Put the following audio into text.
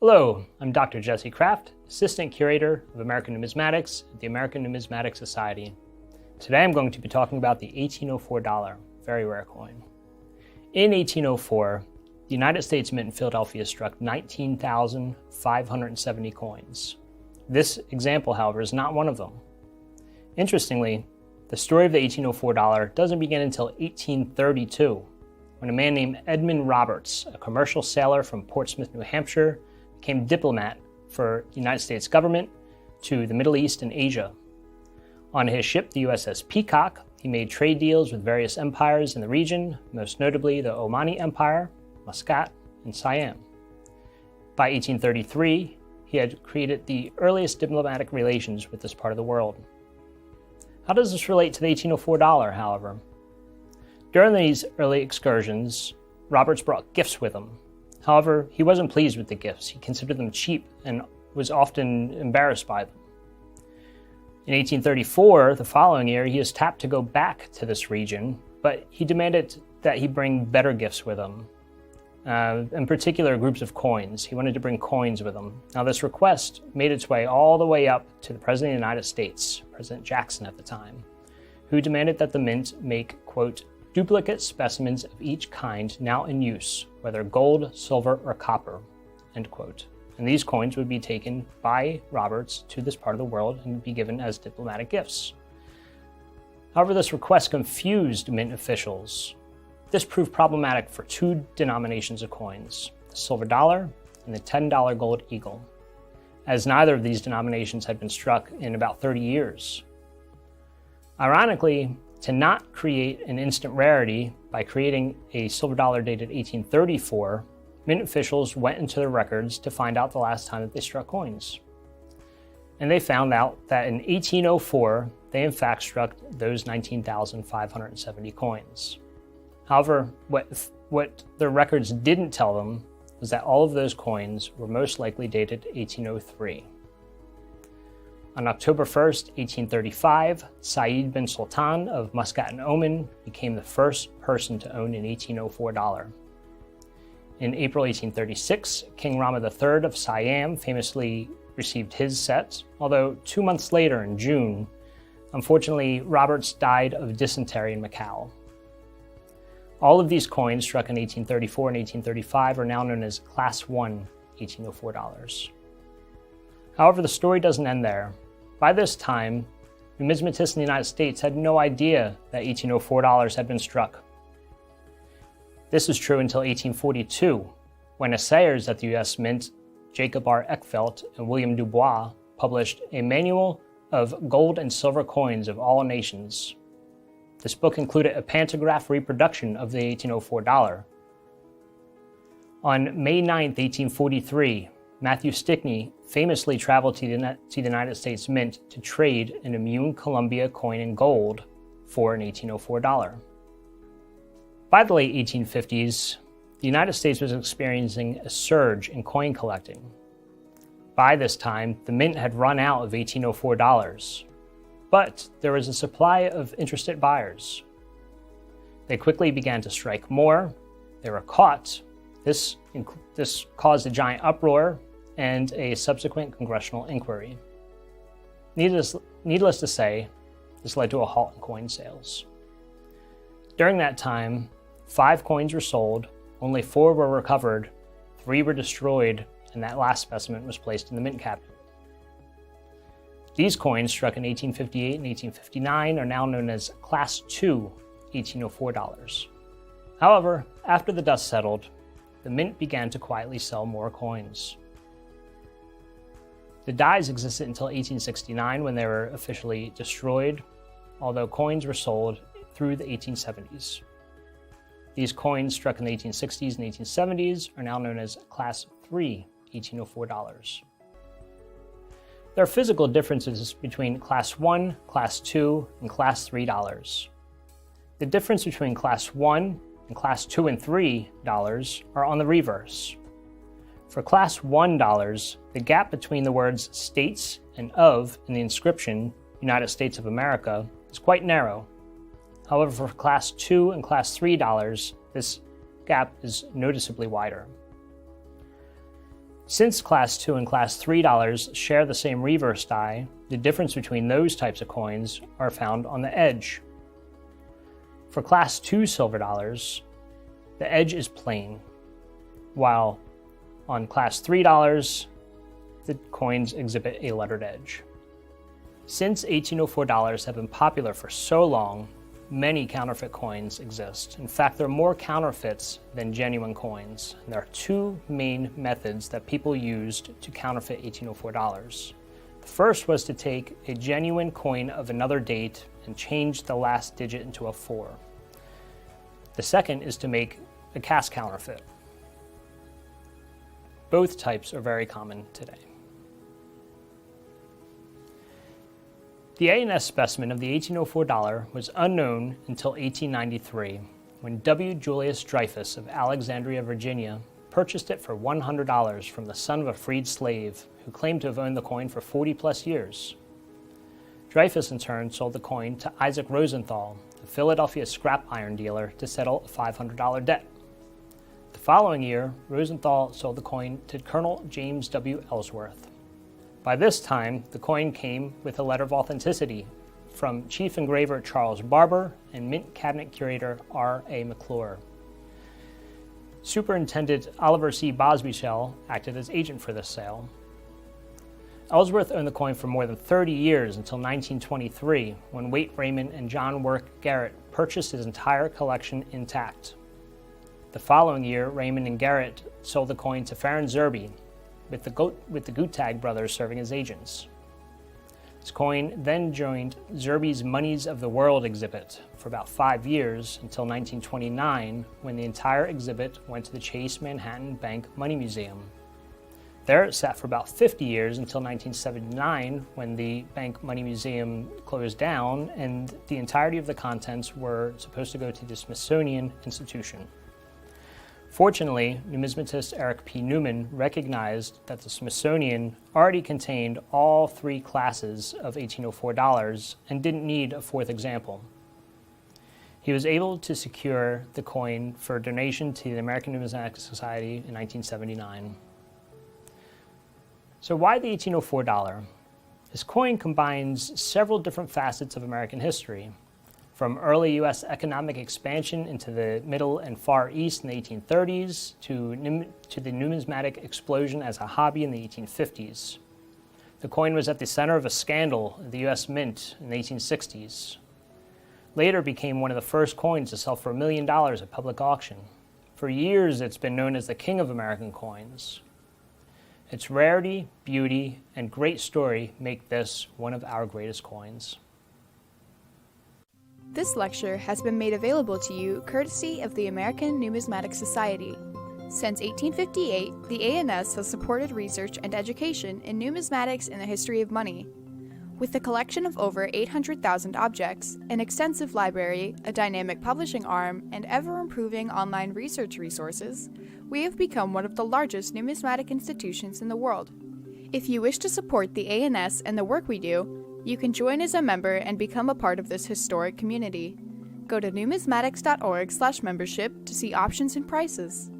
Hello, I'm Dr. Jesse Kraft, Assistant Curator of American Numismatics at the American Numismatic Society. Today I'm going to be talking about the 1804 dollar, very rare coin. In 1804, the United States Mint in Philadelphia struck 19,570 coins. This example, however, is not one of them. Interestingly, the story of the 1804 dollar doesn't begin until 1832, when a man named Edmund Roberts, a commercial sailor from Portsmouth, New Hampshire, became diplomat for the United States government to the Middle East and Asia. On his ship, the USS Peacock, he made trade deals with various empires in the region, most notably the Omani Empire, Muscat, and Siam. By 1833, he had created the earliest diplomatic relations with this part of the world. How does this relate to the 1804 dollar, however? During these early excursions, Roberts brought gifts with him. However, he wasn't pleased with the gifts. He considered them cheap and was often embarrassed by them. In 1834, the following year, he was tapped to go back to this region, but he demanded that he bring better gifts with him, in particular groups of coins. He wanted to bring coins with him. Now, this request made its way all the way up to the President of the United States, President Jackson at the time, who demanded that the mint make, quote, duplicate specimens of each kind now in use, whether gold, silver, or copper, end quote. And these coins would be taken by Roberts to this part of the world and be given as diplomatic gifts. However, this request confused mint officials. This proved problematic for two denominations of coins, the silver dollar and the $10 gold eagle, as neither of these denominations had been struck in about 30 years. Ironically, to not create an instant rarity by creating a silver dollar dated 1834, mint officials went into their records to find out the last time that they struck coins. And they found out that in 1804, they in fact struck those 19,570 coins. However, what their records didn't tell them was that all of those coins were most likely dated 1803. On October 1st, 1835, Saeed bin Sultan of Muscat and Oman became the first person to own an 1804 dollar. In April 1836, King Rama III of Siam famously received his set, although 2 months later, in June, unfortunately, Roberts died of dysentery in Macau. All of these coins struck in 1834 and 1835 are now known as Class I 1804 dollars. However, the story doesn't end there. By this time, numismatists in the United States had no idea that 1804 dollars had been struck. This was true until 1842, when assayers at the U.S. Mint, Jacob R. Eckfeldt and William Dubois, published a manual of gold and silver coins of all nations. This book included a pantograph reproduction of the 1804 dollar. On May 9, 1843, Matthew Stickney famously traveled to the United States Mint to trade an immune Columbia coin in gold for an 1804 dollar. By the late 1850s, the United States was experiencing a surge in coin collecting. By this time, the Mint had run out of 1804 dollars, but there was a supply of interested buyers. They quickly began to strike more. They were caught. This caused a giant uproar and a subsequent congressional inquiry. Needless to say, this led to a halt in coin sales. During that time, 5 coins were sold, only 4 were recovered, 3 were destroyed, and that last specimen was placed in the mint cabinet. These coins, struck in 1858 and 1859, are now known as Class II 1804 dollars. However, after the dust settled, the mint began to quietly sell more coins. The dies existed until 1869, when they were officially destroyed, although coins were sold through the 1870s. These coins, struck in the 1860s and 1870s, are now known as Class III 1804 dollars. There are physical differences between Class I, Class II, and Class III dollars. The difference between Class I and Class II and III dollars are on the reverse. For Class I dollars, the gap between the words states and of in the inscription United States of America is quite narrow. However, for Class II and Class III dollars, this gap is noticeably wider. Since Class 2 and Class 3 dollars share the same reverse die, the difference between those types of coins are found on the edge. For Class 2 silver dollars, the edge is plain, while on Class 3 dollars, the coins exhibit a lettered edge. Since 1804 dollars have been popular for so long, many counterfeit coins exist. In fact, there are more counterfeits than genuine coins. And there are two main methods that people used to counterfeit 1804 dollars. The first was to take a genuine coin of another date and change the last digit into a 4. The second is to make a cast counterfeit. Both types are very common today. The A&S specimen of the 1804 dollar was unknown until 1893, when W. Julius Dreyfus of Alexandria, Virginia, purchased it for $100 from the son of a freed slave who claimed to have owned the coin for 40-plus years. Dreyfus, in turn, sold the coin to Isaac Rosenthal, a Philadelphia scrap iron dealer, to settle a $500 debt. The following year, Rosenthal sold the coin to Colonel James W. Ellsworth. By this time, the coin came with a letter of authenticity from Chief Engraver Charles Barber and Mint Cabinet Curator R.A. McClure. Superintendent Oliver C. Bosbyshell acted as agent for this sale. Ellsworth owned the coin for more than 30 years until 1923, when Waite Raymond and John Work Garrett purchased his entire collection intact. The following year, Raymond and Garrett sold the coin to Farron Zerbe, with the Guttag brothers serving as agents. This coin then joined Zerbe's Moneys of the World exhibit for about 5 years until 1929, when the entire exhibit went to the Chase Manhattan Bank Money Museum. There it sat for about 50 years until 1979, when the Bank Money Museum closed down and the entirety of the contents were supposed to go to the Smithsonian Institution. Fortunately, numismatist Eric P. Newman recognized that the Smithsonian already contained all 3 classes of 1804 dollars and didn't need a 4th example. He was able to secure the coin for donation to the American Numismatic Society in 1979. So why the 1804 dollar? This coin combines several different facets of American history, from early U.S. economic expansion into the Middle and Far East in the 1830s to the numismatic explosion as a hobby in the 1850s. The coin was at the center of a scandal at the U.S. Mint in the 1860s. Later became one of the first coins to sell for $1 million at public auction. For years, it's been known as the king of American coins. Its rarity, beauty, and great story make this one of our greatest coins. This lecture has been made available to you courtesy of the American Numismatic Society. Since 1858, the A&S has supported research and education in numismatics and the history of money. With a collection of over 800,000 objects, an extensive library, a dynamic publishing arm, and ever-improving online research resources, we have become one of the largest numismatic institutions in the world. If you wish to support the A&S and the work we do, you can join as a member and become a part of this historic community. Go to numismatics.org/membership to see options and prices.